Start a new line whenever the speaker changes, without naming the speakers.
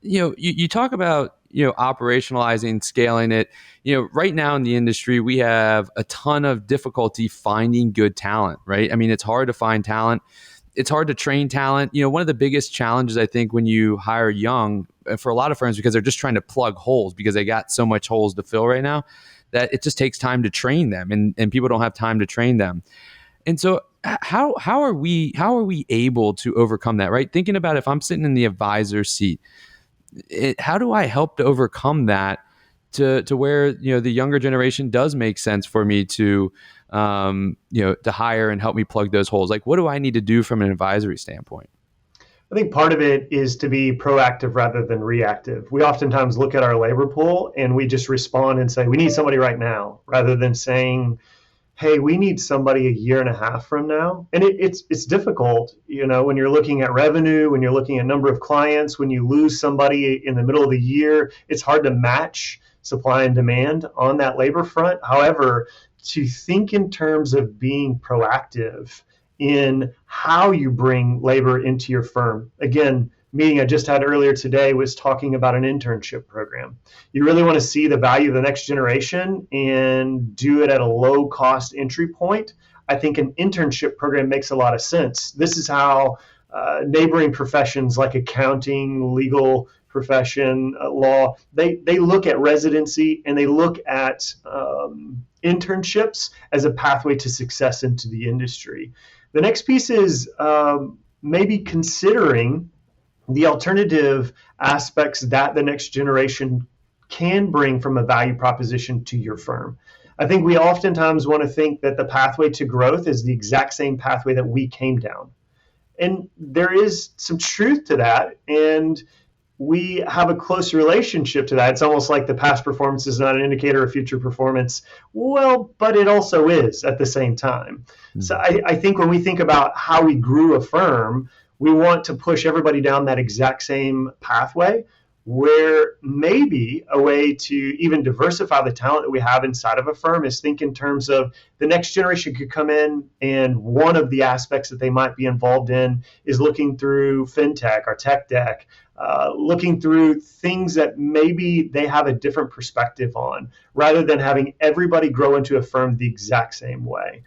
You talk about, operationalizing, scaling it. Right now in the industry, we have a ton of difficulty finding good talent, right? I mean, it's hard to find talent. It's hard to train talent. One of the biggest challenges, I think, when you hire young, for a lot of firms, because they're just trying to plug holes because they got so much holes to fill right now, that it just takes time to train them, and people don't have time to train them. And so how are we able to overcome that, right? Thinking about, if I'm sitting in the advisor seat, how do I help to overcome that, to where the younger generation does make sense for me to hire and help me plug those holes? Like, what do I need to do from an advisory standpoint?
I think part of it is to be proactive rather than reactive. We oftentimes look at our labor pool and we just respond and say, we need somebody right now, rather than saying, hey, we need somebody a year and a half from now. And it's difficult, when you're looking at revenue, when you're looking at number of clients, when you lose somebody in the middle of the year, it's hard to match supply and demand on that labor front. However, to think in terms of being proactive in how you bring labor into your firm. Again, meeting I just had earlier today was talking about an internship program. You really want to see the value of the next generation and do it at a low cost entry point. I think an internship program makes a lot of sense. This is how neighboring professions like accounting, legal profession, law, they look at residency and they look at internships as a pathway to success into the industry. The next piece is maybe considering the alternative aspects that the next generation can bring from a value proposition to your firm. I think we oftentimes want to think that the pathway to growth is the exact same pathway that we came down. And there is some truth to that. And we have a close relationship to that. It's almost like the past performance is not an indicator of future performance. Well, but it also is at the same time. Mm-hmm. So I think when we think about how we grew a firm, we want to push everybody down that exact same pathway, where maybe a way to even diversify the talent that we have inside of a firm is think in terms of the next generation could come in, and one of the aspects that they might be involved in is looking through fintech or tech deck, looking through things that maybe they have a different perspective on, rather than having everybody grow into a firm the exact same way.